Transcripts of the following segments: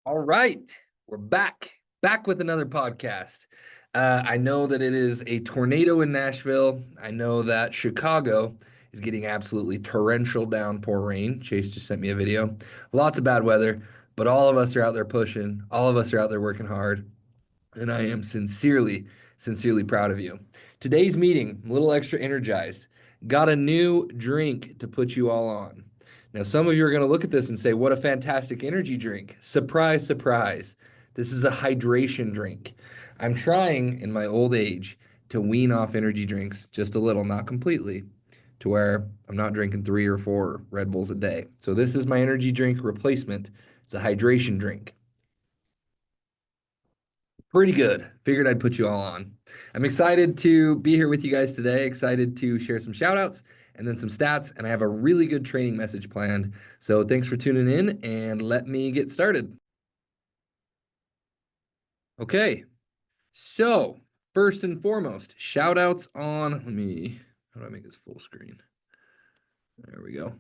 All right, we're back with another podcast. I know that it is a tornado in Nashville. I know that Chicago is getting absolutely torrential downpour rain. Chase just sent me a video. Lots of bad weather, but all of us are out there pushing. All of us are out there working hard, and I am sincerely proud of you. Today's meeting, a little extra energized. Got a new drink to put you all on. Now, some of you are going to look at this and say, what a fantastic energy drink. Surprise, surprise. This is a hydration drink. I'm trying in my old age to wean off energy drinks just a little, not completely, to where I'm not drinking 3 or 4 Red Bulls a day. So, this is my energy drink replacement. It's a hydration drink. Pretty good. Figured I'd put you all on. I'm excited to be here with you guys today. Excited to share some shout outs and then some stats. And I have a really good training message planned. So thanks for tuning in and let me get started. Okay. So, first and foremost, shout outs on. How do I make this full screen? There we go.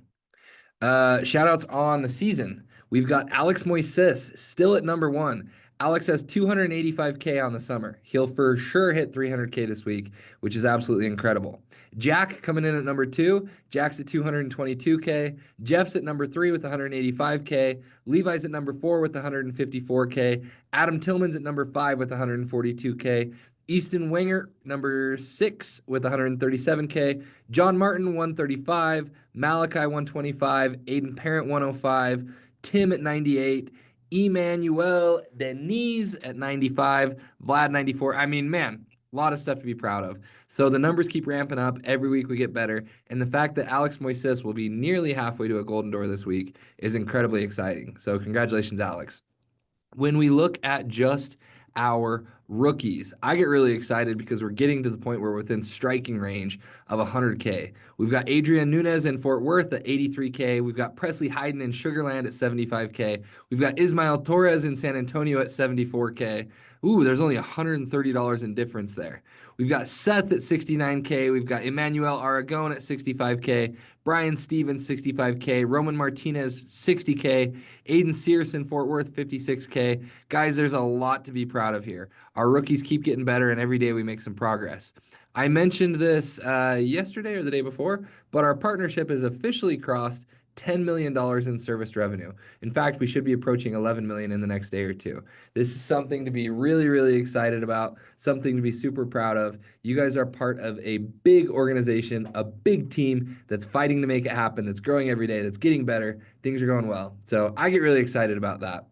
Shout outs on the season. We've got Alex Moises still at number 1. Alex has 285K on the summer. He'll for sure hit 300K this week, which is absolutely incredible. Jack coming in at number 2. Jack's at 222K. Jeff's at number 3 with 185K. Levi's at number 4 with 154K. Adam Tillman's at number 5 with 142K. Easton Wenger, number 6 with 137K. John Martin, 135. Malachi, 125. Aiden Parent, 105. Tim at 98. Emmanuel Denise at 95. Vlad, 94. I mean, man, a lot of stuff to be proud of. So the numbers keep ramping up. Every week we get better. And the fact that Alex Moises will be nearly halfway to a Golden Door this week is incredibly exciting. So congratulations, Alex. When we look at just our rookies, I get really excited because we're getting to the point where we're within striking range of 100K. We've got Adrian Nunez in Fort Worth at 83K. We've got Presley Hayden in Sugar Land at 75K. We've got Ismael Torres in San Antonio at 74K. Ooh, there's only $130 in difference there. We've got Seth at 69K. We've got Emmanuel Aragon at 65K. Brian Stevens, 65K. Roman Martinez, 60K. Aiden Sears in Fort Worth, 56K. Guys, there's a lot to be proud of here. Our rookies keep getting better, and every day we make some progress. I mentioned this yesterday or the day before, but our partnership has officially crossed $10 million in service revenue. In fact, we should be approaching 11 million in the next day or two. This is something to be really excited about, something to be super proud of. You guys are part of a big organization, a big team that's fighting to make it happen, that's growing every day, that's getting better. Things are going well. So I get really excited about that.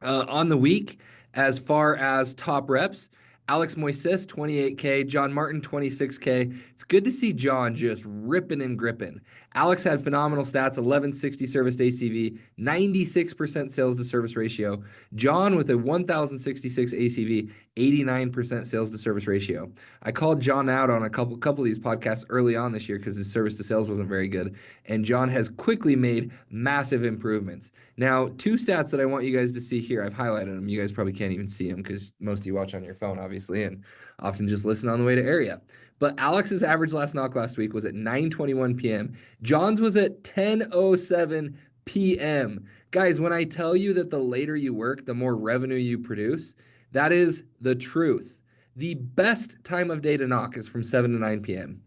On the week, as far as top reps, Alex Moises, 28K. John Martin, 26K. It's good to see John just ripping and gripping. Alex had phenomenal stats, 1160 service to ACV, 96% sales to service ratio. John with a 1066 ACV, 89% sales to service ratio. I called John out on a couple of these podcasts early on this year because his service to sales wasn't very good, and John has quickly made massive improvements. Now, 2 stats that I want you guys to see here. I've highlighted them. You guys probably can't even see them because most of you watch on your phone, obviously, and often just listen on the way to area. But Alex's average last knock last week was at 9:21 p.m. John's was at 10:07 p.m. Guys, when I tell you that the later you work, the more revenue you produce, that is the truth. The best time of day to knock is from 7 to 9 p.m.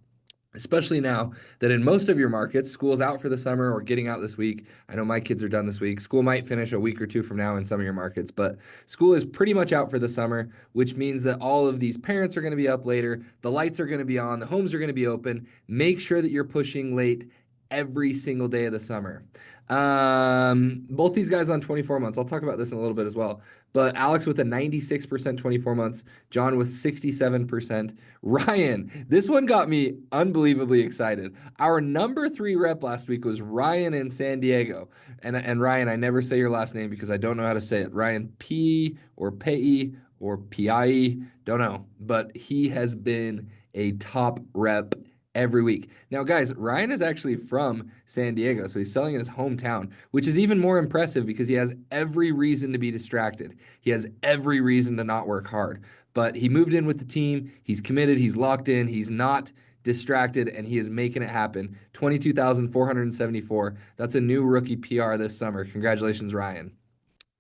Especially now that in most of your markets, school's out for the summer or getting out this week. I know my kids are done this week. School might finish a week or 2 from now in some of your markets, but school is pretty much out for the summer, which means that all of these parents are going to be up later. The lights are going to be on. The homes are going to be open. Make sure that you're pushing late every single day of the summer. Both these guys on 24 months. I'll talk about this in a little bit as well. But Alex with a 96% 24 months, John with 67%. Ryan, this one got me unbelievably excited. Our number 3 rep last week was Ryan in San Diego. And Ryan, I never say your last name because I don't know how to say it. Ryan P or Pei or Pie, don't know. But he has been a top rep every week. Now, guys, Ryan is actually from San Diego, so he's selling in his hometown, which is even more impressive because he has every reason to be distracted. He has every reason to not work hard. But he moved in with the team. He's committed. He's locked in. He's not distracted, and he is making it happen. 22,474. That's a new rookie PR this summer. Congratulations, Ryan.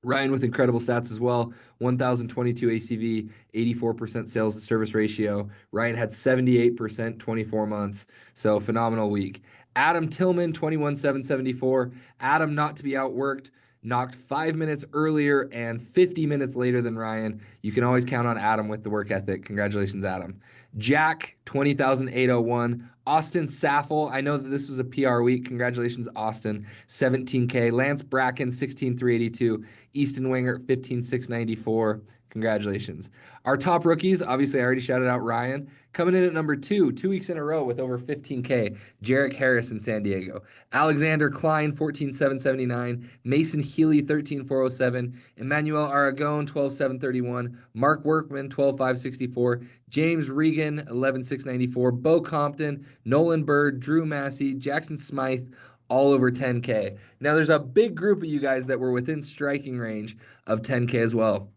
Ryan with incredible stats as well. 1,022 ACV, 84% sales to service ratio. Ryan had 78%, 24 months. So phenomenal week. Adam Tillman, 21,774. Adam, not to be outworked, knocked 5 minutes earlier and 50 minutes later than Ryan. You can always count on Adam with the work ethic. Congratulations, Adam. Jack, 20,801. Austin Saffel, I know that this was a PR week. Congratulations, Austin, 17K. Lance Bracken, 16,382. Easton Winger, 15,694. Congratulations. Our top rookies, obviously, I already shouted out Ryan. Coming in at number 2 weeks in a row with over 15K, Jarek Harris in San Diego. Alexander Klein, 14,779. Mason Healy, 13,407. Emmanuel Aragon, 12,731. Mark Workman, 12,564. James Regan, 11,694. Bo Compton, Nolan Bird, Drew Massey, Jackson Smythe, all over 10K. Now, there's a big group of you guys that were within striking range of 10K as well.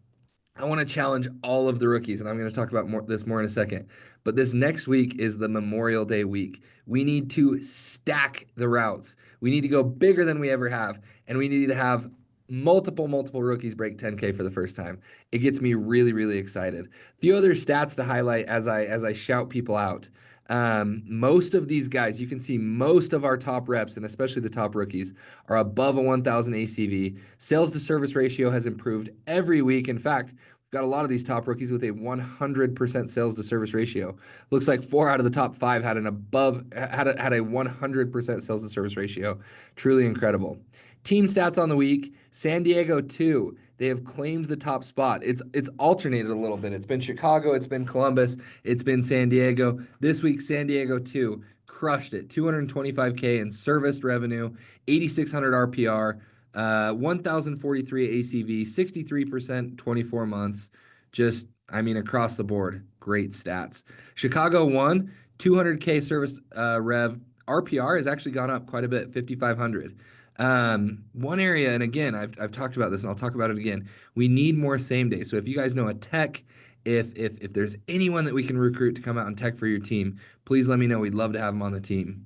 I want to challenge all of the rookies, and I'm going to talk about this more in a second. But this next week is the Memorial Day week. We need to stack the routes. We need to go bigger than we ever have, and we need to have multiple rookies break 10K for the first time. It gets me really, really excited. A few other stats to highlight as I shout people out. Most of these guys, you can see most of our top reps, and especially the top rookies, are above a 1,000 ACV. Sales to service ratio has improved every week. In fact, we've got a lot of these top rookies with a 100% sales to service ratio. Looks like 4 out of the top 5 had a 100% sales to service ratio. Truly incredible. Team stats on the week: San Diego 2. They have claimed the top spot. It's alternated a little bit. It's been Chicago, it's been Columbus, it's been San Diego. This week, San Diego 2 crushed it. 225K in serviced revenue, 8,600 RPR, 1,043 ACV, 63%, 24 months. Just, I mean, across the board, great stats. Chicago 1, 200K service rev. RPR has actually gone up quite a bit, 5,500. One area, and again, I've talked about this and I'll talk about it again. We need more same day. So if you guys know a tech, if there's anyone that we can recruit to come out and tech for your team, please let me know. We'd love to have them on the team.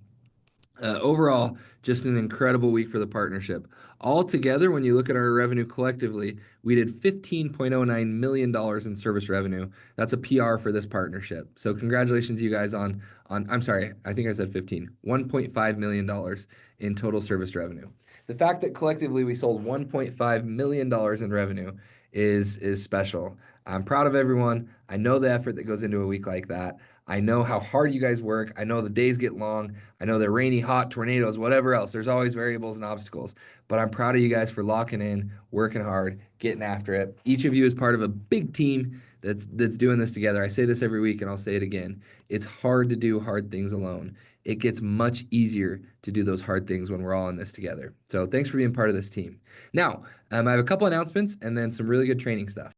Overall, just an incredible week for the partnership. Altogether, when you look at our revenue collectively, we did $15.09 million in service revenue. That's a PR for this partnership. So congratulations, you guys, on I'm sorry, I think I said 15, $1.5 million in total service revenue. The fact that collectively we sold $1.5 million in revenue is special. I'm proud of everyone. I know the effort that goes into a week like that. I know how hard you guys work. I know the days get long. I know they're rainy, hot, tornadoes, whatever else. There's always variables and obstacles. But I'm proud of you guys for locking in, working hard, getting after it. Each of you is part of a big team that's doing this together. I say this every week and I'll say it again. It's hard to do hard things alone. It gets much easier to do those hard things when we're all in this together. So thanks for being part of this team. Now, I have a couple announcements and then some really good training stuff.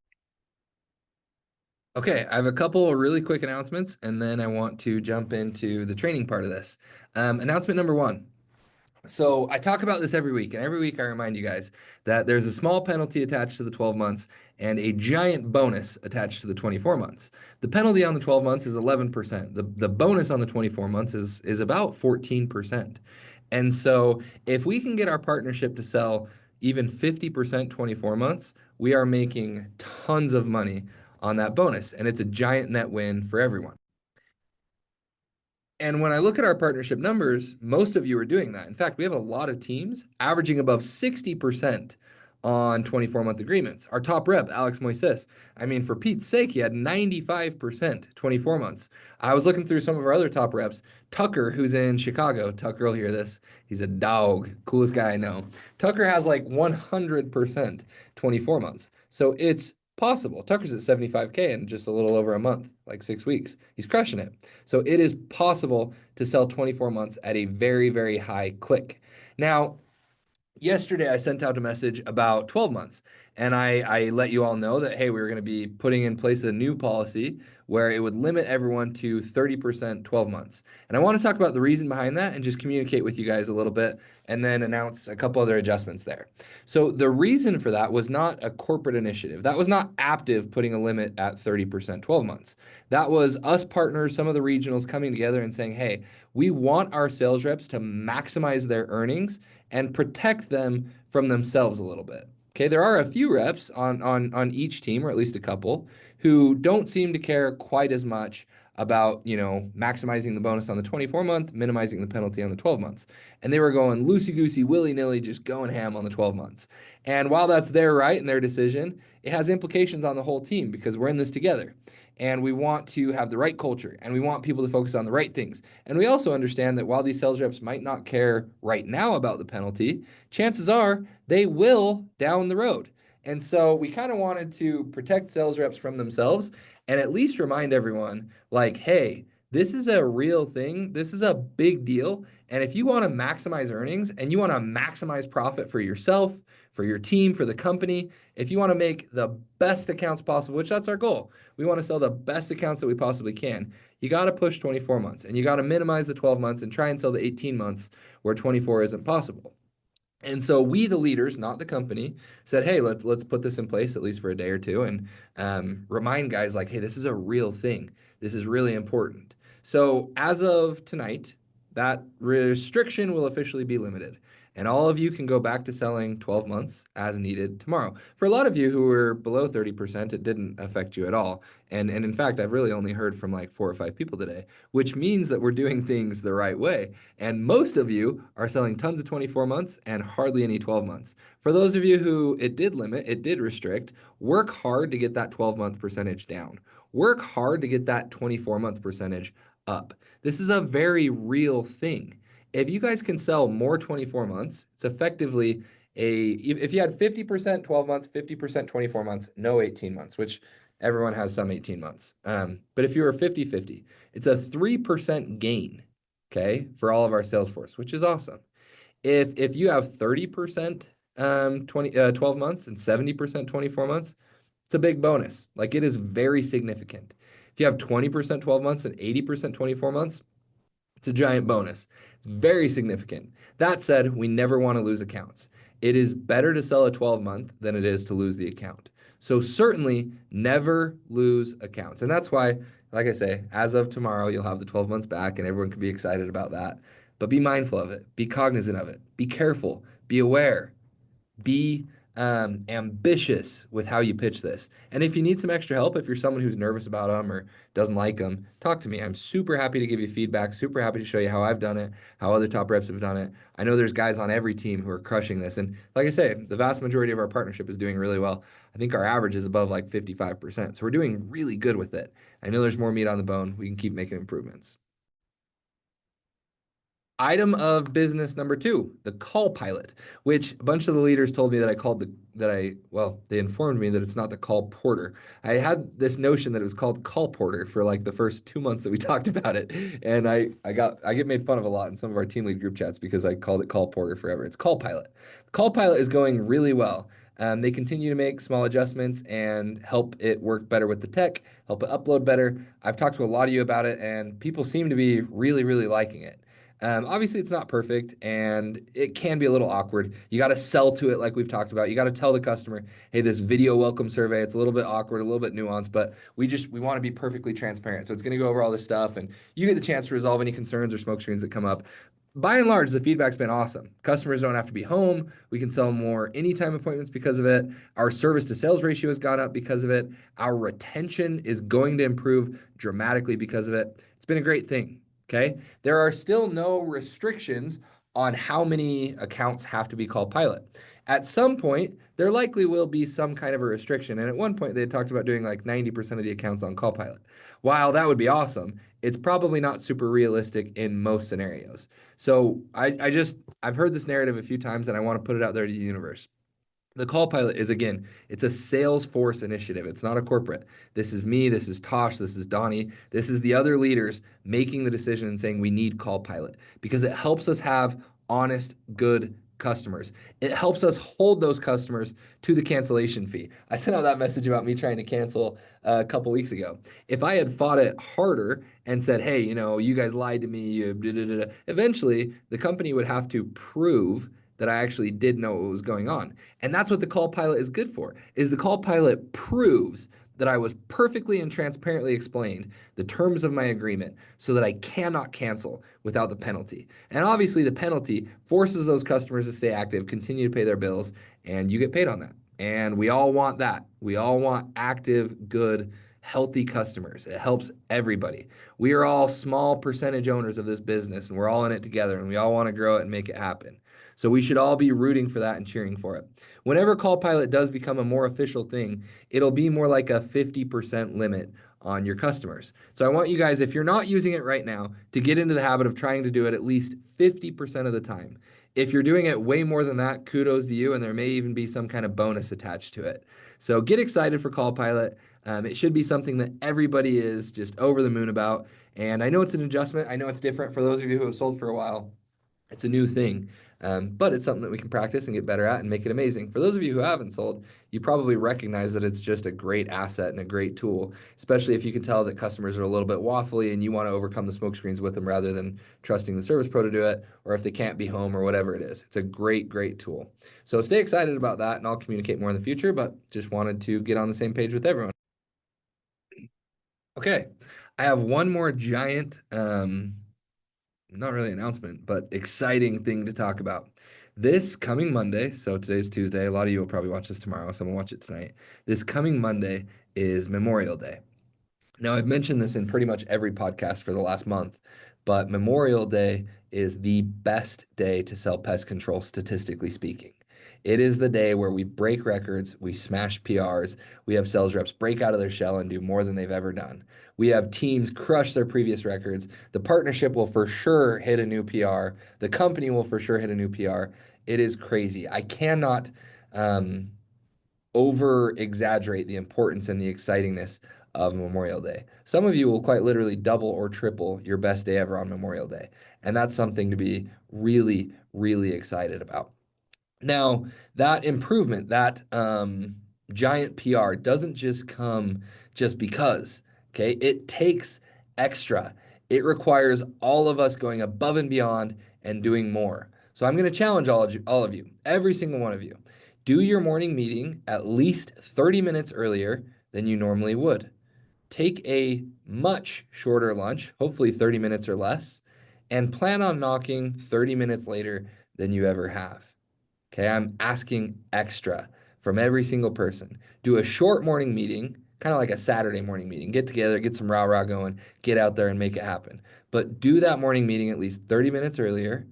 Okay, I have a couple of really quick announcements, and then I want to jump into the training part of this. Announcement number 1. So I talk about this every week, and every week I remind you guys that there's a small penalty attached to the 12 months and a giant bonus attached to the 24 months. The penalty on the 12 months is 11%. The bonus on the 24 months is about 14%. And so if we can get our partnership to sell even 50% 24 months, we are making tons of money on that bonus, and it's a giant net win for everyone. And when I look at our partnership numbers, most of you are doing that. In fact, we have a lot of teams averaging above 60% on 24-month agreements. Our top rep, Alex Moises, I mean, for Pete's sake, he had 95% 24 months. I was looking through some of our other top reps. Tucker, who's in Chicago, Tucker will hear this. He's a dog, coolest guy I know. Tucker has like 100% 24 months. So it's possible. Tucker's at 75K in just a little over a month, like 6 weeks. He's crushing it. So it is possible to sell 24 months at a very, very high click. Now, yesterday I sent out a message about 12 months, and I let you all know that, hey, we were going to be putting in place a new policy where it would limit everyone to 30% 12 months. And I want to talk about the reason behind that and just communicate with you guys a little bit and then announce a couple other adjustments there. So the reason for that was not a corporate initiative. That was not Aptiv putting a limit at 30% 12 months. That was us partners, some of the regionals coming together and saying, hey, we want our sales reps to maximize their earnings and protect them from themselves a little bit. Okay, there are a few reps on each team, or at least a couple, who don't seem to care quite as much about, maximizing the bonus on the 24-month, minimizing the penalty on the 12 months. And they were going loosey-goosey, willy-nilly, just going ham on the 12 months. And while that's their right and their decision, it has implications on the whole team because we're in this together. And we want to have the right culture and we want people to focus on the right things. And we also understand that while these sales reps might not care right now about the penalty, chances are they will down the road. And so we kind of wanted to protect sales reps from themselves and at least remind everyone like, hey, this is a real thing. This is a big deal. And if you want to maximize earnings and you want to maximize profit for yourself, for your team, for the company, if you want to make the best accounts possible, which that's our goal, we want to sell the best accounts that we possibly can. You got to push 24 months and you got to minimize the 12 months and try and sell the 18 months where 24 isn't possible. And so we, the leaders, not the company, said, "Hey, let's put this in place at least for a day or two, and remind guys like, hey, this is a real thing. This is really important." So as of tonight, that restriction will officially be limited, and all of you can go back to selling 12 months as needed tomorrow. For a lot of you who were below 30%, it didn't affect you at all. And in fact, I've really only heard from like 4 or 5 people today, which means that we're doing things the right way. And most of you are selling tons of 24 months and hardly any 12 months. For those of you who it did limit, it did restrict, work hard to get that 12-month percentage down. Work hard to get that 24-month percentage up. This is a very real thing. If you guys can sell more 24 months, it's effectively if you had 50% 12 months, 50% 24 months, no 18 months, which everyone has some 18 months. But if you were 50-50, it's a 3% gain, okay, for all of our sales force, which is awesome. If you have 30% 12 months and 70% 24 months, it's a big bonus. Like it is very significant. If you have 20% 12 months and 80% 24 months, it's a giant bonus. It's very significant. That said, we never want to lose accounts. It is better to sell a 12-month than it is to lose the account. So certainly never lose accounts. And that's why, like I say, as of tomorrow, you'll have the 12 months back and everyone can be excited about that. But be mindful of it. Be cognizant of it. Be careful. Be aware. Be ambitious with how you pitch this. And if you need some extra help, if you're someone who's nervous about them or doesn't like them, talk to me. I'm super happy to give you feedback, super happy to show you how I've done it, how other top reps have done it. I know there's guys on every team who are crushing this. And like I say, the vast majority of our partnership is doing really well. I think our average is above like 55%. So we're doing really good with it. I know there's more meat on the bone. We can keep making improvements. Item of business number 2, the call pilot, which a bunch of the leaders told me that they informed me that it's not the call porter. I had this notion that it was called call porter for like the first 2 months that we talked about it. And I get made fun of a lot in some of our team lead group chats because I called it call porter forever. It's call pilot. Call pilot is going really well. They continue to make small adjustments and help it work better with the tech, help it upload better. I've talked to a lot of you about it and people seem to be really, really liking it. Obviously, it's not perfect and it can be a little awkward. You got to sell to it like we've talked about. You got to tell the customer, hey, this video welcome survey, it's a little bit awkward, a little bit nuanced, but we want to be perfectly transparent. So it's going to go over all this stuff and you get the chance to resolve any concerns or smoke screens that come up. By and large, the feedback's been awesome. Customers don't have to be home. We can sell more anytime appointments because of it. Our service to sales ratio has gone up because of it. Our retention is going to improve dramatically because of it. It's been a great thing. Okay. There are still no restrictions on how many accounts have to be called pilot. At some point, there likely will be some kind of a restriction. And at one point, they had talked about doing like 90% of the accounts on call pilot. While that would be awesome, it's probably not super realistic in most scenarios. So I've heard this narrative a few times and I want to put it out there to the universe. The call pilot is, again, it's a Salesforce initiative. It's not a corporate. This is me, this is Tosh, this is Donnie, this is the other leaders making the decision and saying we need call pilot because it helps us have honest, good customers. It helps us hold those customers to the cancellation fee. I sent out that message about me trying to cancel a couple weeks ago. If I had fought it harder and said, hey, you guys lied to me, eventually the company would have to prove that I actually did know what was going on. And that's what the call pilot is good for, is the call pilot proves that I was perfectly and transparently explained the terms of my agreement so that I cannot cancel without the penalty. And obviously the penalty forces those customers to stay active, continue to pay their bills, and you get paid on that. And we all want that. We all want active, good, healthy customers. It helps everybody. We are all small percentage owners of this business and we're all in it together and we all want to grow it and make it happen. So we should all be rooting for that and cheering for it. Whenever Call Pilot does become a more official thing, it'll be more like a 50% limit on your customers. So I want you guys, if you're not using it right now, to get into the habit of trying to do it at least 50% of the time. If you're doing it way more than that, kudos to you, and there may even be some kind of bonus attached to it. So get excited for Call Pilot. It should be something that everybody is just over the moon about. And I know it's an adjustment. I know it's different for those of you who have sold for a while. It's a new thing, but it's something that we can practice and get better at and make it amazing. For those of you who haven't sold, you probably recognize that it's just a great asset and a great tool, especially if you can tell that customers are a little bit waffly and you want to overcome the smoke screens with them rather than trusting the service pro to do it, or if they can't be home or whatever it is. It's a great, great tool. So stay excited about that, and I'll communicate more in the future, but just wanted to get on the same page with everyone. Okay, I have one more giant not really announcement, but exciting thing to talk about. This coming Monday, so today's Tuesday, a lot of you will probably watch this tomorrow, so I'm gonna watch it tonight. This coming Monday is Memorial Day. Now, I've mentioned this in pretty much every podcast for the last month, but Memorial Day is the best day to sell pest control, statistically speaking. It is the day where we break records, we smash PRs, we have sales reps break out of their shell and do more than they've ever done. We have teams crush their previous records. The partnership will for sure hit a new PR. The company will for sure hit a new PR. It is crazy. I cannot over exaggerate the importance and the excitingness of Memorial Day. Some of you will quite literally double or triple your best day ever on Memorial Day. And that's something to be really, really excited about. Now, that improvement, that giant PR doesn't just come just because, okay? It takes extra. It requires all of us going above and beyond and doing more. So I'm going to challenge all of you, every single one of you. Do your morning meeting at least 30 minutes earlier than you normally would. Take a much shorter lunch, hopefully 30 minutes or less, and plan on knocking 30 minutes later than you ever have. Okay, I'm asking extra from every single person. Do a short morning meeting, kind of like a Saturday morning meeting. Get together, get some rah-rah going, get out there and make it happen. But do that morning meeting at least 30 minutes earlier,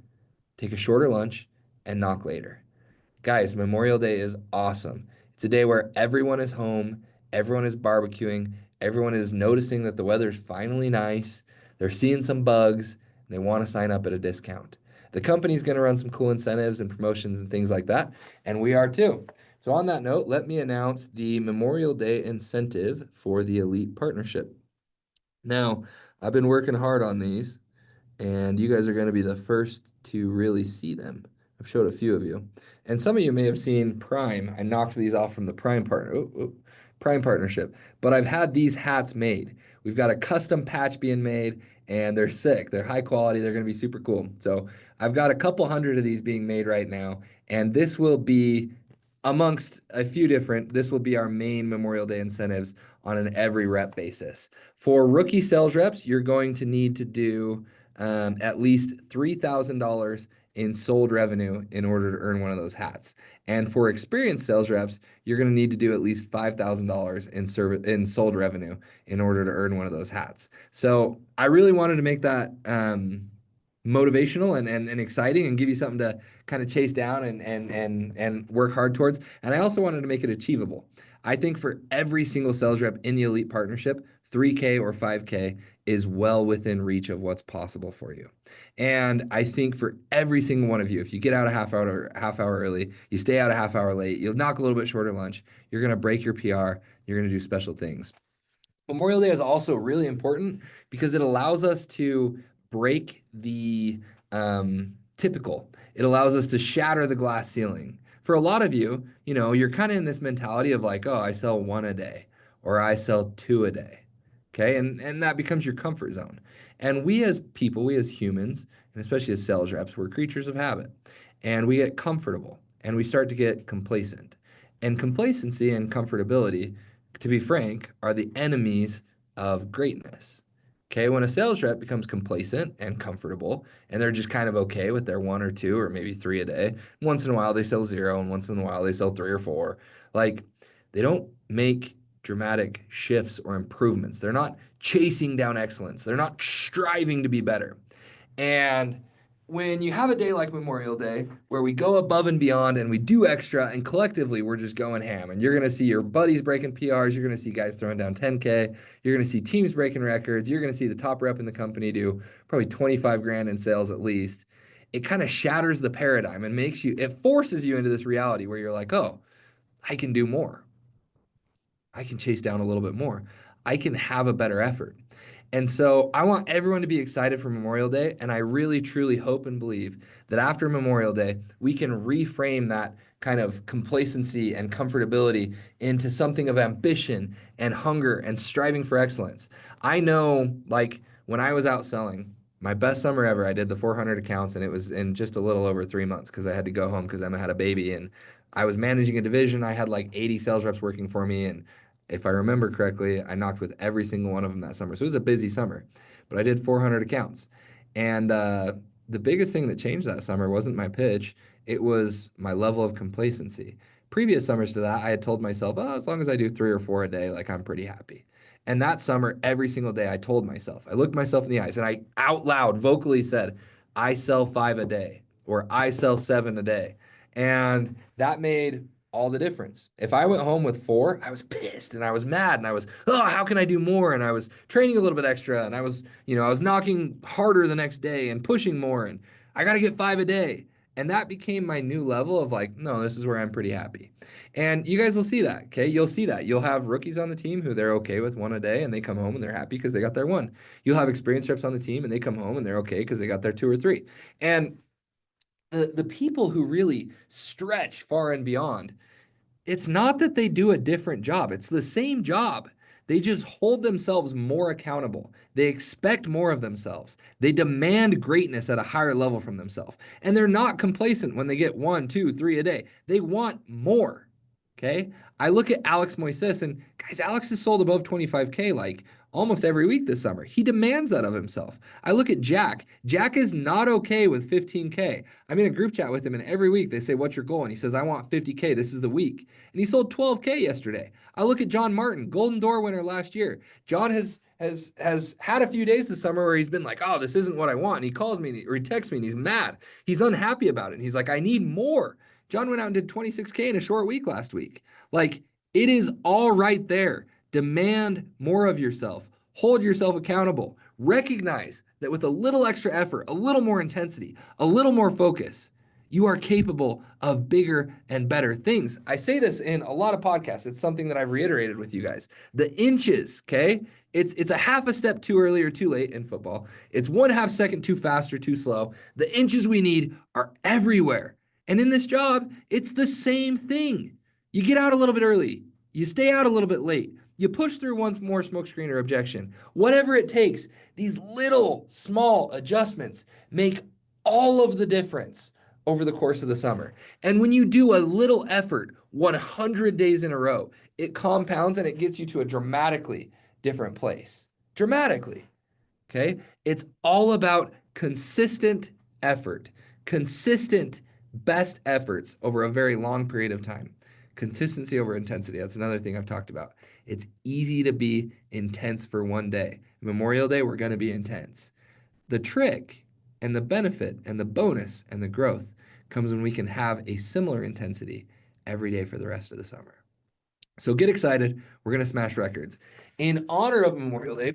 take a shorter lunch, and knock later. Guys, Memorial Day is awesome. It's a day where everyone is home, everyone is barbecuing, everyone is noticing that the weather's finally nice, they're seeing some bugs, and they want to sign up at a discount. The company's going to run some cool incentives and promotions and things like that, and we are too. So on that note, let me announce the Memorial Day incentive for the Elite Partnership. Now, I've been working hard on these, and you guys are going to be the first to really see them. I've showed a few of you. And some of you may have seen Prime. I knocked these off from the Prime partnership. But I've had these hats made. We've got a custom patch being made, and they're sick. They're high quality. They're going to be super cool. So I've got a couple hundred of these being made right now, and this will be amongst a few different, this will be our main Memorial Day incentives on an every rep basis. For rookie sales reps, you're going to need to do at least $3,000 in sold revenue in order to earn one of those hats. And for experienced sales reps, you're going to need to do at least $5,000 in sold revenue in order to earn one of those hats. So I really wanted to make that motivational and exciting and give you something to kind of chase down and work hard towards. And I also wanted to make it achievable. I think for every single sales rep in the Elite Partnership, 3K or 5K is well within reach of what's possible for you. And I think for every single one of you, if you get out a half hour early, you stay out a half hour late, you'll knock a little bit shorter lunch, you're going to break your PR, you're going to do special things. Memorial Day is also really important because it allows us to break the typical. It allows us to shatter the glass ceiling. For a lot of you, you're kind of in this mentality of like, oh, I sell one a day or I sell two a day. Okay. And that becomes your comfort zone. And we as people, we as humans, and especially as sales reps, we're creatures of habit. And we get comfortable and we start to get complacent. And complacency and comfortability, to be frank, are the enemies of greatness. Okay, when a sales rep becomes complacent and comfortable, and they're just kind of okay with their one or two or maybe three a day, once in a while they sell zero, and once in a while they sell three or four. Like they don't make dramatic shifts or improvements. They're not chasing down excellence. They're not striving to be better. And when you have a day like Memorial Day where we go above and beyond and we do extra and collectively we're just going ham, and you're going to see your buddies breaking PRs, you're going to see guys throwing down 10K, you're going to see teams breaking records, you're going to see the top rep in the company do probably 25 grand in sales at least. It kind of shatters the paradigm and it forces you into this reality where you're like, oh, I can do more. I can chase down a little bit more. I can have a better effort. And so I want everyone to be excited for Memorial Day. And I really, truly hope and believe that after Memorial Day, we can reframe that kind of complacency and comfortability into something of ambition and hunger and striving for excellence. I know, like, when I was out selling, my best summer ever, I did the 400 accounts, and it was in just a little over 3 months because I had to go home because Emma had a baby. And I was managing a division. I had like 80 sales reps working for me. And if I remember correctly, I knocked with every single one of them that summer. So it was a busy summer, but I did 400 accounts. And the biggest thing that changed that summer wasn't my pitch, it was my level of complacency. Previous summers to that, I had told myself, oh, as long as I do three or four a day, like I'm pretty happy. And that summer, every single day, I told myself, I looked myself in the eyes and I out loud vocally said, I sell 5 a day or I sell 7 a day. And that made all the difference. If I went home with 4, I was pissed and I was mad and I was, oh, how can I do more? And I was training a little bit extra and I was, I was knocking harder the next day and pushing more, and I got to get 5 a day. And that became my new level of like, no, this is where I'm pretty happy. And you guys will see that, okay? You'll see that. You'll have rookies on the team who they're okay with 1 a day and they come home and they're happy because they got their 1. You'll have experienced reps on the team and they come home and they're okay because they got their 2 or 3. And the people who really stretch far and beyond, it's not that they do a different job. It's the same job. They just hold themselves more accountable. They expect more of themselves. They demand greatness at a higher level from themselves. And they're not complacent when they get 1, 2, 3 a day. They want more. Okay. I look at Alex Moises, and guys, Alex has sold above 25K like almost every week this summer. He demands that of himself. I look at Jack. Jack is not okay with 15K. I'm in a group chat with him, and every week they say, what's your goal? And he says, I want 50K. This is the week. And he sold 12K yesterday. I look at John Martin, Golden Door winner last year. John has had a few days this summer where he's been like, oh, this isn't what I want. And he calls me or he texts me and he's mad. He's unhappy about it. And he's like, I need more. John went out and did 26K in a short week last week. Like, it is all right there. Demand more of yourself. Hold yourself accountable. Recognize that with a little extra effort, a little more intensity, a little more focus, you are capable of bigger and better things. I say this in a lot of podcasts. It's something that I've reiterated with you guys. The inches, okay? It's a half a step too early or too late in football. It's 1/2 second too fast or too slow. The inches we need are everywhere. And in this job, it's the same thing. You get out a little bit early. You stay out a little bit late. You push through once more smokescreen or objection. Whatever it takes, these little small adjustments make all of the difference over the course of the summer. And when you do a little effort 100 days in a row, it compounds and it gets you to a dramatically different place. Dramatically. Okay? It's all about consistent effort, consistent best efforts over a very long period of time. Consistency over intensity. That's another thing I've talked about. It's easy to be intense for one day. Memorial Day, we're going to be intense. The trick and the benefit and the bonus and the growth comes when we can have a similar intensity every day for the rest of the summer. So get excited. We're going to smash records. In honor of Memorial Day,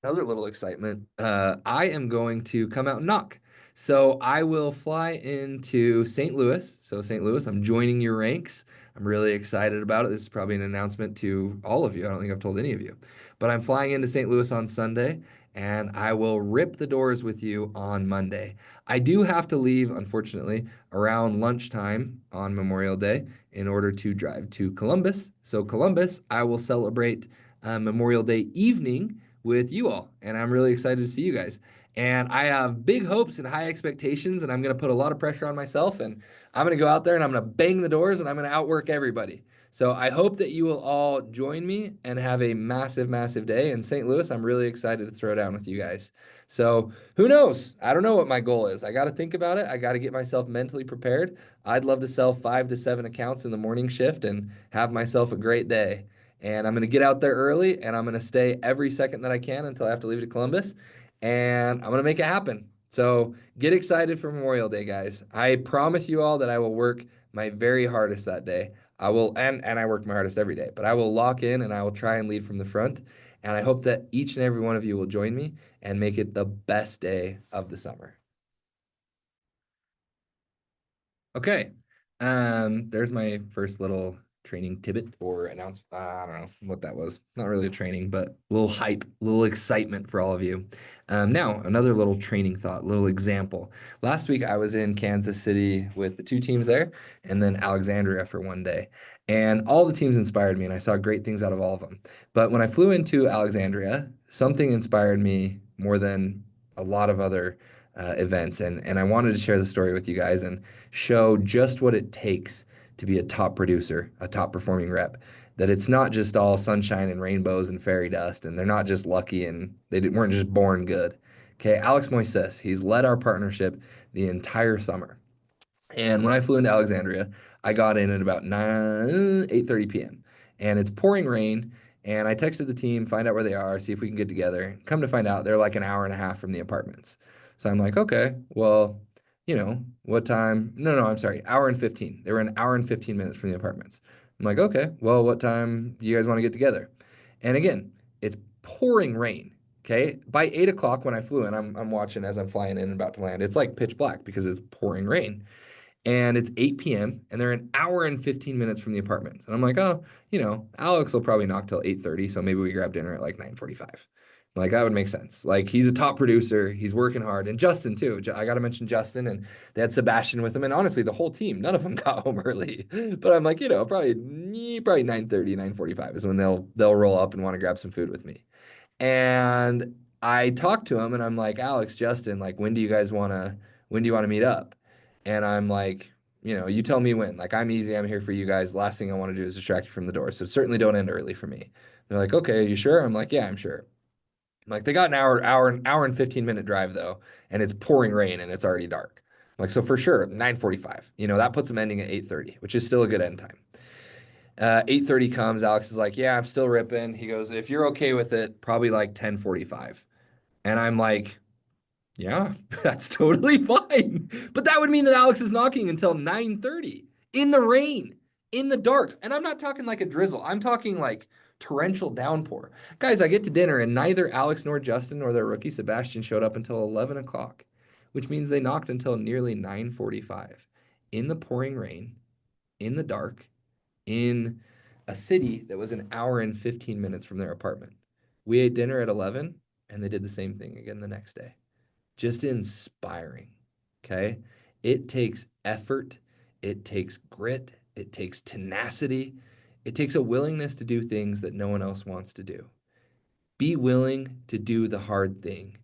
another little excitement, I am going to come out and knock. So I will fly into St. Louis. So St. Louis, I'm joining your ranks. I'm really excited about it. This is probably an announcement to all of you. I don't think I've told any of you. But I'm flying into St. Louis on Sunday, and I will rip the doors with you on Monday. I do have to leave, unfortunately, around lunchtime on Memorial Day in order to drive to Columbus. So Columbus, I will celebrate Memorial Day evening with you all. And I'm really excited to see you guys. And I have big hopes and high expectations, and I'm going to put a lot of pressure on myself. And I'm going to go out there and I'm going to bang the doors and I'm going to outwork everybody. So I hope that you will all join me and have a massive, massive day. In St. Louis, I'm really excited to throw down with you guys. So who knows? I don't know what my goal is. I got to think about it. I got to get myself mentally prepared. I'd love to sell 5 to 7 accounts in the morning shift and have myself a great day. And I'm going to get out there early and I'm going to stay every second that I can until I have to leave to Columbus. And I'm going to make it happen. So get excited for Memorial Day, guys. I promise you all that I will work my very hardest that day. I will, and I work my hardest every day, but I will lock in and I will try and lead from the front. And I hope that each and every one of you will join me and make it the best day of the summer. Okay. There's my first little training tidbit or announce. I don't know what that was. Not really a training, but a little hype, a little excitement for all of you. Now, another little training thought, little example. Last week I was in Kansas City with the two teams there, and then Alexandria for one day. And all the teams inspired me, and I saw great things out of all of them. But when I flew into Alexandria, something inspired me more than a lot of other events, and I wanted to share the story with you guys and show just what it takes to be a top producer, a top performing rep. That it's not just all sunshine and rainbows and fairy dust, and they're not just lucky and weren't just born good. Okay, Alex Moises, he's led our partnership the entire summer. And when I flew into Alexandria, I got in at about 8:30 p.m. And it's pouring rain. And I texted the team, find out where they are, see if we can get together. Come to find out, they're like an hour and a half from the apartments. So I'm like, okay, well, what time? No, no, I'm sorry, hour and 15. They were an hour and 15 minutes from the apartments. I'm like, okay, well, what time do you guys want to get together? And again, it's pouring rain. Okay. By 8 o'clock when I flew in, I'm watching as I'm flying in and about to land. It's like pitch black because it's pouring rain and it's 8 p.m. and they're an hour and 15 minutes from the apartments. And I'm like, oh, Alex will probably knock till 8:30, so maybe we grab dinner at like 9:45. Like that would make sense. Like he's a top producer, he's working hard, and Justin too. I got to mention Justin, and they had Sebastian with them, and honestly, the whole team, none of them got home early. But I'm like, probably 9:30, 9:45 is when they'll roll up and want to grab some food with me. And I talked to him and I'm like, Alex, Justin, like, when do you want to meet up? And I'm like, you tell me when. Like, I'm easy. I'm here for you guys. Last thing I want to do is distract you from the door. So certainly don't end early for me. They're like, okay, are you sure? I'm like, yeah, I'm sure. Like, they got an hour and 15-minute drive though, and it's pouring rain and it's already dark. Like, so for sure, 9:45. That puts them ending at 8:30, which is still a good end time. 8:30 comes. Alex is like, yeah, I'm still ripping. He goes, if you're okay with it, probably like 10:45. And I'm like, yeah, that's totally fine. But that would mean that Alex is knocking until 9:30 in the rain, in the dark. And I'm not talking like a drizzle. I'm talking like torrential downpour. Guys, I get to dinner and neither Alex nor Justin nor their rookie Sebastian showed up until 11 o'clock, which means they knocked until nearly 9:45 in the pouring rain, in the dark, in a city that was an hour and 15 minutes from their apartment. We ate dinner at 11 and they did the same thing again the next day. Just inspiring. Okay. It takes effort, it takes grit, it takes tenacity, it takes a willingness to do things that no one else wants to do. Be willing to do the hard thing.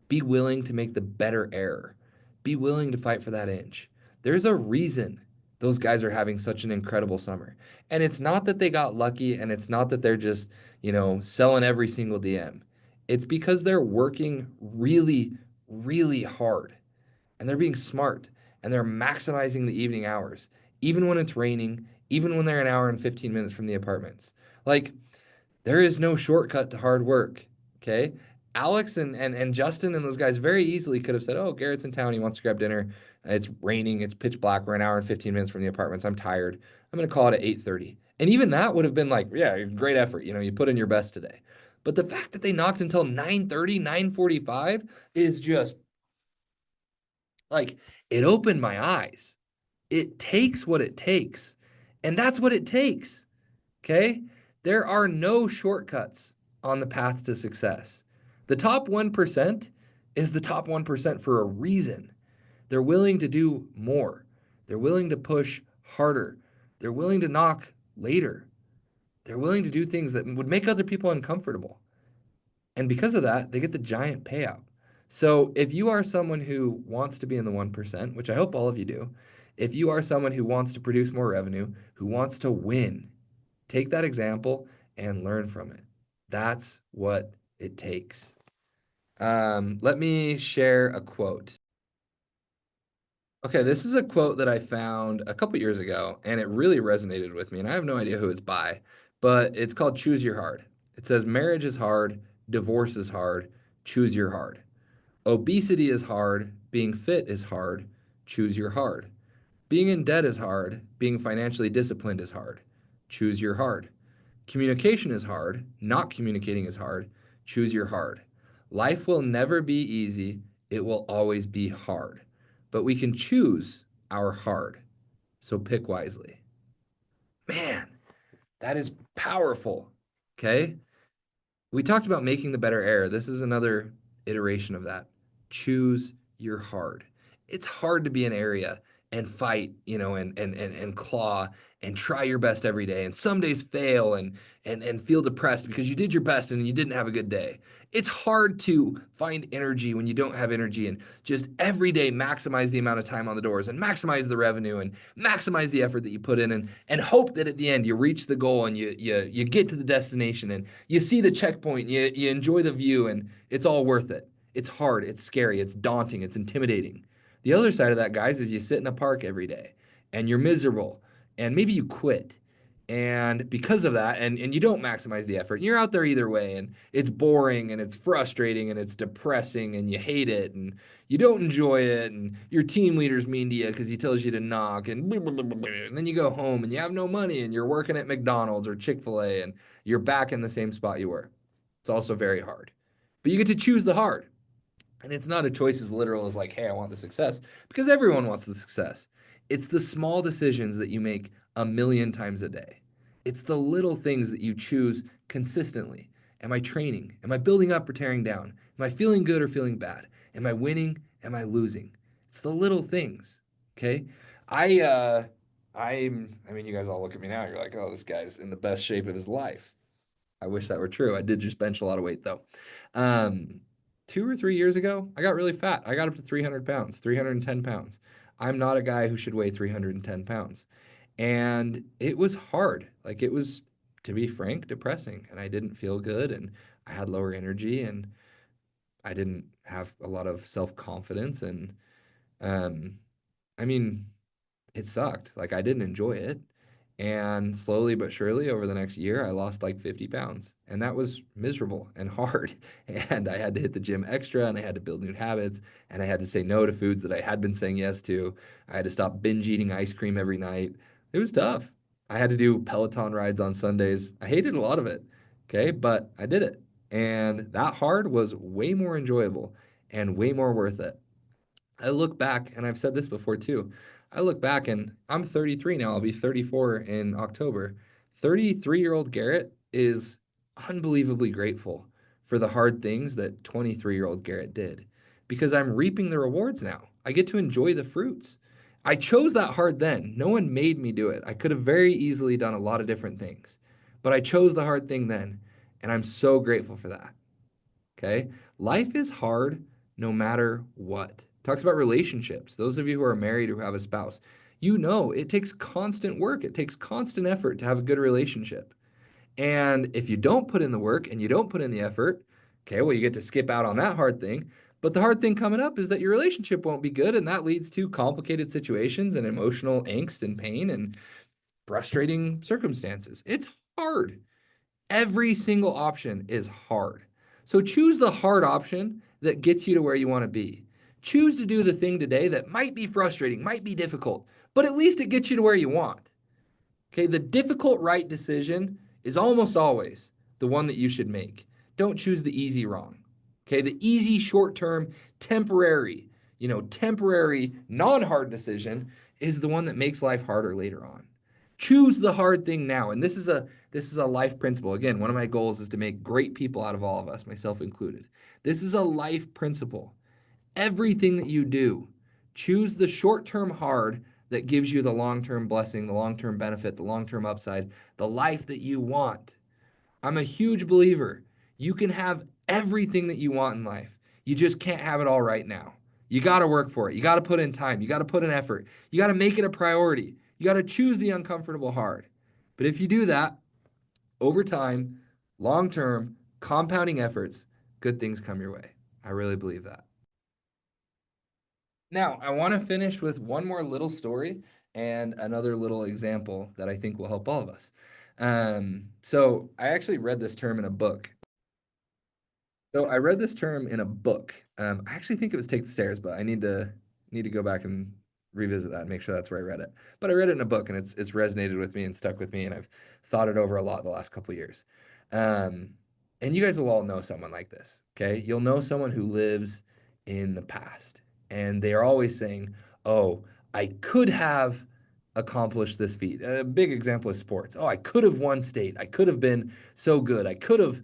Be willing to make the better error. Be willing to fight for that inch. There's a reason those guys are having such an incredible summer. And it's not that they got lucky and it's not that they're just, selling every single DM. It's because they're working really, really hard and they're being smart and they're maximizing the evening hours, even when it's raining, even when they're an hour and 15 minutes from the apartments. Like, there is no shortcut to hard work. Okay. Alex and Justin and those guys very easily could have said, oh, Garrett's in town. He wants to grab dinner. It's raining. It's pitch black. We're an hour and 15 minutes from the apartments. I'm tired. I'm going to call it at 8:30. And even that would have been like, yeah, great effort. You put in your best today. But the fact that they knocked until 9:30, 9:45 is just like, it opened my eyes. It takes what it takes. And that's what it takes. Okay? There are no shortcuts on the path to success. The top 1% is the top 1% for a reason. They're willing to do more. They're willing to push harder. They're willing to knock later. They're willing to do things that would make other people uncomfortable. And because of that, they get the giant payout. So if you are someone who wants to be in the 1%, which I hope all of you do, if you are someone who wants to produce more revenue, who wants to win, take that example and learn from it. That's what it takes. Let me share a quote. Okay, this is a quote that I found a couple years ago, and it really resonated with me. And I have no idea who it's by, but it's called Choose Your Hard. It says, marriage is hard, divorce is hard, choose your hard. Obesity is hard, being fit is hard, choose your hard. Being in debt is hard, being financially disciplined is hard, choose your hard. Communication is hard, not communicating is hard, choose your hard. Life will never be easy, it will always be hard. But we can choose our hard. So pick wisely. Man, that is powerful. Okay? We talked about making the better error. This is another iteration of that. Choose your hard. It's hard to be an area and fight, and claw and try your best every day. And some days fail and feel depressed because you did your best and you didn't have a good day. It's hard to find energy when you don't have energy and just every day maximize the amount of time on the doors and maximize the revenue and maximize the effort that you put in and hope that at the end you reach the goal and you get to the destination and you see the checkpoint, you enjoy the view and it's all worth it. It's hard, it's scary, it's daunting, it's intimidating. The other side of that, guys, is you sit in a park every day and you're miserable and maybe you quit. And because of that, and you don't maximize the effort, you're out there either way, and it's boring and it's frustrating and it's depressing and you hate it and you don't enjoy it, and your team leader's mean to you because he tells you to knock, and then you go home and you have no money and you're working at McDonald's or Chick-fil-A and you're back in the same spot you were. It's also very hard. But you get to choose the hard. And it's not a choice as literal as like, hey, I want the success, because everyone wants the success. It's the small decisions that you make a million times a day. It's the little things that you choose consistently. Am I training? Am I building up or tearing down? Am I feeling good or feeling bad? Am I winning? Am I losing? It's the little things. Okay. I uh I mean, you guys all look at me now, you're like, oh, this guy's in the best shape of his life. I wish that were true. I did just bench a lot of weight though. Um, 2 or 3 years ago, I got really fat. I got up to 300 pounds, 310 pounds. I'm not a guy who should weigh 310 pounds. And it was hard. Like it was, to be frank, depressing. And I didn't feel good and I had lower energy and I didn't have a lot of self-confidence. And um, I mean, it sucked. Like I didn't enjoy it. And slowly but surely over the next year, I lost like 50 pounds. And that was miserable and hard. And I had to hit the gym extra and I had to build new habits. And I had to say no to foods that I had been saying yes to. I had to stop binge eating ice cream every night. It was tough. I had to do Peloton rides on Sundays. I hated a lot of it. Okay. But I did it. And that hard was way more enjoyable and way more worth it. I look back, and I've said this before too. I look back and I'm 33 now. I'll be 34 in October. 33-year-old Garrett is unbelievably grateful for the hard things that 23-year-old Garrett did because I'm reaping the rewards now. I get to enjoy the fruits. I chose that hard then. No one made me do it. I could have very easily done a lot of different things, but I chose the hard thing then, and I'm so grateful for that. Okay. Life is hard no matter what. Talks about relationships. Those of you who are married or have a spouse, you know it takes constant work. It takes constant effort to have a good relationship. And if you don't put in the work and you don't put in the effort, okay, well, you get to skip out on that hard thing. But the hard thing coming up is that your relationship won't be good. And that leads to complicated situations and emotional angst and pain and frustrating circumstances. It's hard. Every single option is hard. So choose the hard option that gets you to where you want to be. Choose to do the thing today that might be frustrating, might be difficult, but at least it gets you to where you want. Okay, the difficult right decision is almost always the one that you should make. Don't choose the easy wrong. Okay, the easy short term, temporary, temporary, non hard decision is the one that makes life harder later on. Choose the hard thing now. And this is a life principle. Again, one of my goals is to make great people out of all of us, myself included. This is a life principle. Everything that you do, choose the short-term hard that gives you the long-term blessing, the long-term benefit, the long-term upside, the life that you want. I'm a huge believer. You can have everything that you want in life. You just can't have it all right now. You got to work for it. You got to put in time. You got to put in effort. You got to make it a priority. You got to choose the uncomfortable hard. But if you do that over time, long term, compounding efforts, good things come your way. I really believe that. Now, I want to finish with one more little story and another little example that I think will help all of us. So I actually read this term in a book. So I read this term in a book. I actually think it was Take the Stairs, but I need to go back and revisit that and make sure that's where I read it. But I read it in a book, and it's resonated with me and stuck with me, and I've thought it over a lot the last couple of years. Um, and you guys will all know someone like this, okay? You'll know someone who lives in the past, and they are always saying, "Oh, I could have accomplished this feat." A big example is sports. Oh, I could have won state. I could have been so good. I could have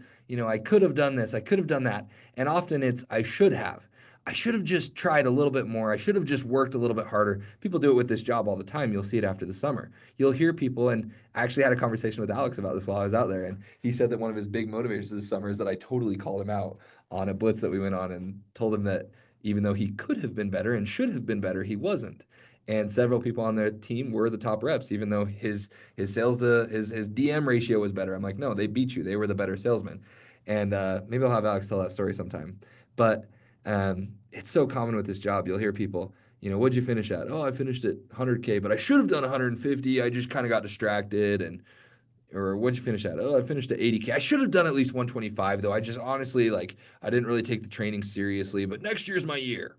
done this, I could have done that. And often it's, I should have. I should have just tried a little bit more. I should have just worked a little bit harder. People do it with this job all the time. You'll see it after the summer. You'll hear people, and I actually had a conversation with Alex about this while I was out there. And he said that one of his big motivators this summer is that I totally called him out on a blitz that we went on and told him that even though he could have been better and should have been better, he wasn't. And several people on their team were the top reps, even though his sales to his DM ratio was better. I'm like, no, they beat you. They were the better salesman. And maybe I'll have Alex tell that story sometime. But it's so common with this job. You'll hear people, what'd you finish at? Oh, I finished at 100K, but I should have done 150. I just kind of got distracted. Or what'd you finish at? Oh, I finished at 80K. I should have done at least 125, though. I just honestly, I didn't really take the training seriously, but next year's my year.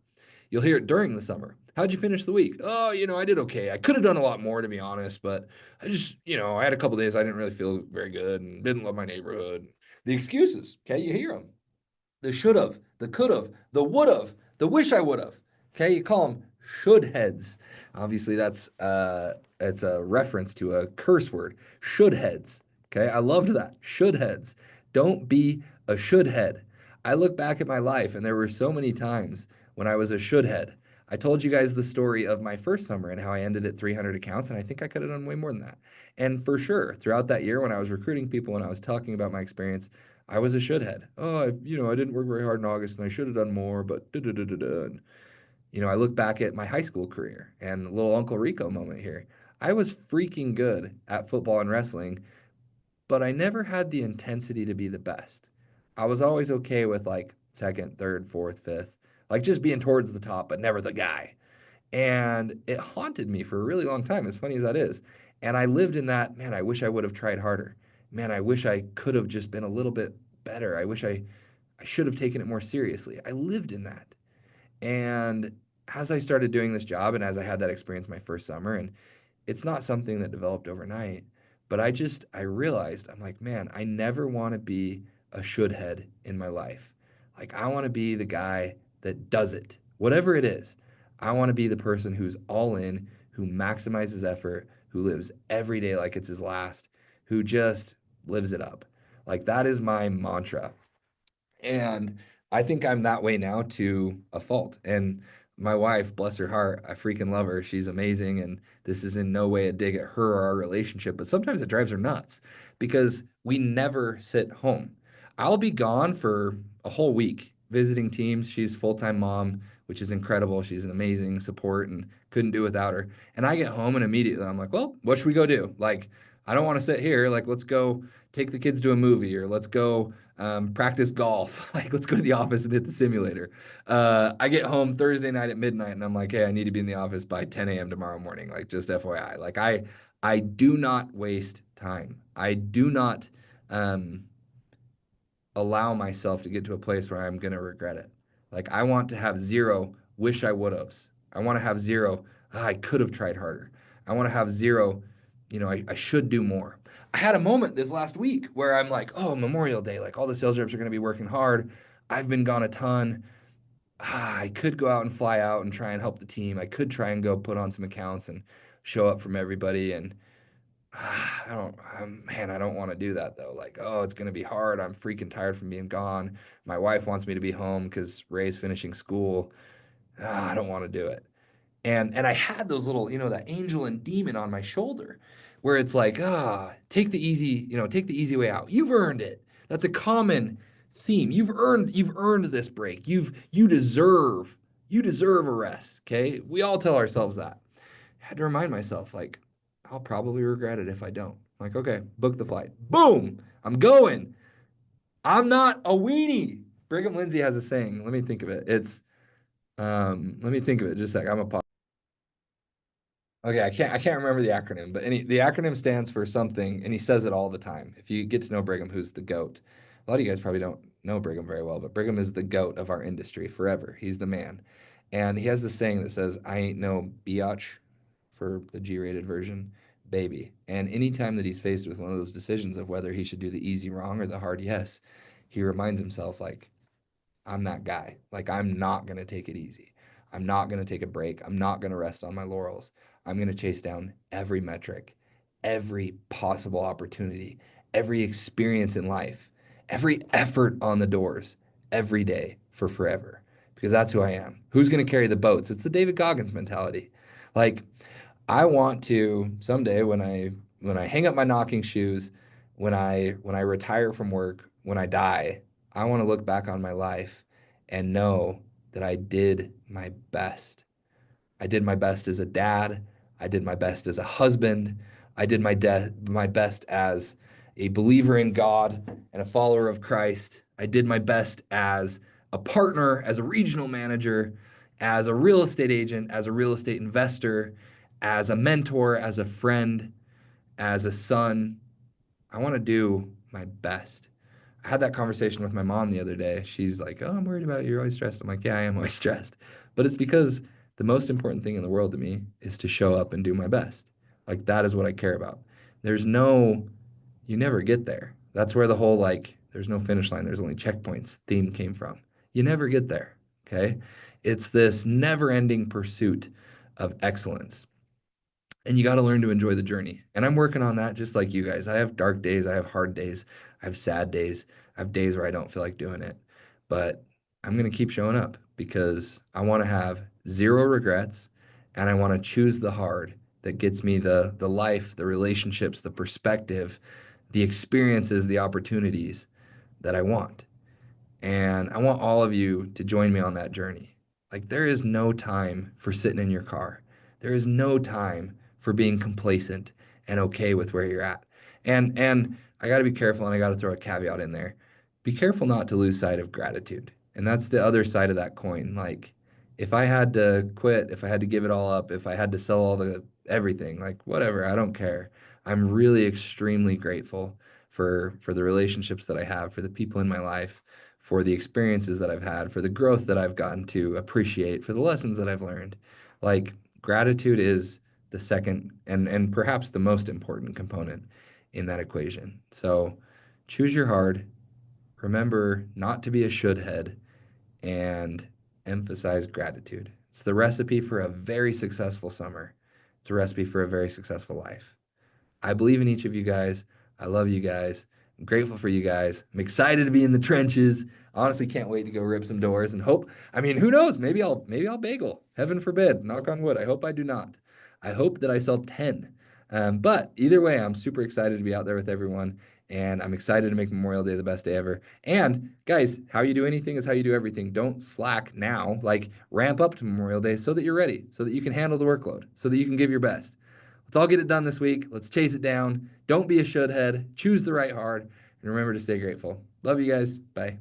You'll hear it during the summer. How'd you finish the week? Oh, I did okay. I could have done a lot more, to be honest, but I just, I had a couple days I didn't really feel very good and didn't love my neighborhood. The excuses, okay, you hear them. The should have, the could have, the would have, the wish I would have. Okay, you call them should heads. Obviously, that's it's a reference to a curse word. Should heads. Okay, I loved that. Should heads. Don't be a should head. I look back at my life, and there were so many times when I was a should head. I told you guys the story of my first summer and how I ended at 300 accounts, and I think I could have done way more than that. And for sure, throughout that year, when I was recruiting people and I was talking about my experience, I was a should head. Oh, I didn't work very hard in August and I should have done more, but da da da da da. And, I look back at my high school career and little Uncle Rico moment here. I was freaking good at football and wrestling, but I never had the intensity to be the best. I was always okay with like second, third, fourth, fifth, like just being towards the top, but never the guy. And it haunted me for a really long time, as funny as that is. And I lived in that, man, I wish I would have tried harder. Man, I wish I could have just been a little bit better. I should have taken it more seriously. I lived in that. And as I started doing this job and as I had that experience my first summer, and it's not something that developed overnight, but I realized, I'm like, man, I never want to be a should head in my life. Like, I want to be the guy that does it, whatever it is. I want to be the person who's all in, who maximizes effort, who lives every day like it's his last, who just lives it up. Like, that is my mantra. And I think I'm that way now to a fault. And my wife, bless her heart, I freaking love her. She's amazing. And this is in no way a dig at her or our relationship, but sometimes it drives her nuts because we never sit home. I'll be gone for a whole week visiting teams. She's full-time mom, which is incredible. She's an amazing support and couldn't do without her. And I get home and immediately I'm like, well, what should we go do? Like, I don't want to sit here. Like, let's go take the kids to a movie or let's go practice golf. Like, let's go to the office and hit the simulator. I get home Thursday night at midnight and I'm like, hey, I need to be in the office by 10 a.m. tomorrow morning. Like, just FYI. Like, I do not waste time. I do not allow myself to get to a place where I'm gonna regret it. Like, I want to have zero wish I would have's. I want to have zero, I could have tried harder. I want to have zero, I should do more. I had a moment this last week where I'm like, oh, Memorial Day, like all the sales reps are going to be working hard. I've been gone a ton. I could go out and fly out and try and help the team. I could try and go put on some accounts and show up from everybody. And I don't want to do that though. Like, oh, it's going to be hard. I'm freaking tired from being gone. My wife wants me to be home because Ray's finishing school. I don't want to do it. And I had those little, that angel and demon on my shoulder where it's like, take the easy way out. You've earned it. That's a common theme. You've earned this break. You deserve a rest. Okay. We all tell ourselves that. I had to remind myself, like, I'll probably regret it if I don't. Like, okay, book the flight. Boom! I'm going. I'm not a weenie. Brigham Lindsay has a saying. Let me think of it. Let me think of it just a sec. Okay, I can't remember the acronym, but the acronym stands for something, and he says it all the time. If you get to know Brigham, who's the GOAT, a lot of you guys probably don't know Brigham very well, but Brigham is the GOAT of our industry forever. He's the man. And he has this saying that says, I ain't no biatch for the G-rated version, baby. And anytime that he's faced with one of those decisions of whether he should do the easy wrong or the hard yes, he reminds himself, like, I'm that guy. Like, I'm not going to take it easy. I'm not going to take a break. I'm not going to rest on my laurels. I'm going to chase down every metric, every possible opportunity, every experience in life, every effort on the doors, every day for forever, because that's who I am. Who's going to carry the boats? It's the David Goggins mentality. Like, I want to someday when I hang up my knocking shoes, when I retire from work, when I die, I want to look back on my life and know that I did my best. I did my best as a dad. I did my best as a husband. I did my best as a believer in God and a follower of Christ. I did my best as a partner, as a regional manager, as a real estate agent, as a real estate investor, as a mentor, as a friend, as a son. I want to do my best. I had that conversation with my mom the other day. She's like, "Oh, I'm worried about you. You're always stressed." I'm like, "Yeah, I am always stressed." But it's because the most important thing in the world to me is to show up and do my best. Like, that is what I care about. There's no, you never get there. That's where the whole, like, there's no finish line, there's only checkpoints theme came from. You never get there. Okay. It's this never ending pursuit of excellence. And you got to learn to enjoy the journey. And I'm working on that just like you guys. I have dark days, I have hard days, I have sad days, I have days where I don't feel like doing it. But I'm going to keep showing up because I want to have zero regrets and I want to choose the hard that gets me the life, the relationships, the perspective, the experiences, the opportunities that I want. And I want all of you to join me on that journey. Like, there is no time for sitting in your car. There is no time for being complacent and okay with where you're at. And I got to be careful, and I got to throw a caveat in there. Be careful not to lose sight of gratitude. And that's the other side of that coin. Like, if I had to quit, if I had to give it all up, if I had to sell all the everything, like, whatever, I don't care. I'm really extremely grateful for the relationships that I have, for the people in my life, for the experiences that I've had, for the growth that I've gotten to appreciate, for the lessons that I've learned. Like, gratitude is the second and perhaps the most important component in that equation. So choose your hard, remember not to be a should head, and emphasize gratitude. It's the recipe for a very successful summer. It's a recipe for a very successful life. I believe in each of you guys. I love you guys. I'm grateful for you guys. I'm excited to be in the trenches. Honestly, can't wait to go rip some doors and hope. I mean, who knows? Maybe I'll bagel. Heaven forbid. Knock on wood. I hope I do not. I hope that I sell 10. But either way, I'm super excited to be out there with everyone. And I'm excited to make Memorial Day the best day ever. And guys, how you do anything is how you do everything. Don't slack now. Like, ramp up to Memorial Day so that you're ready, so that you can handle the workload, so that you can give your best. Let's all get it done this week. Let's chase it down. Don't be a should head. Choose the right hard. And remember to stay grateful. Love you guys. Bye.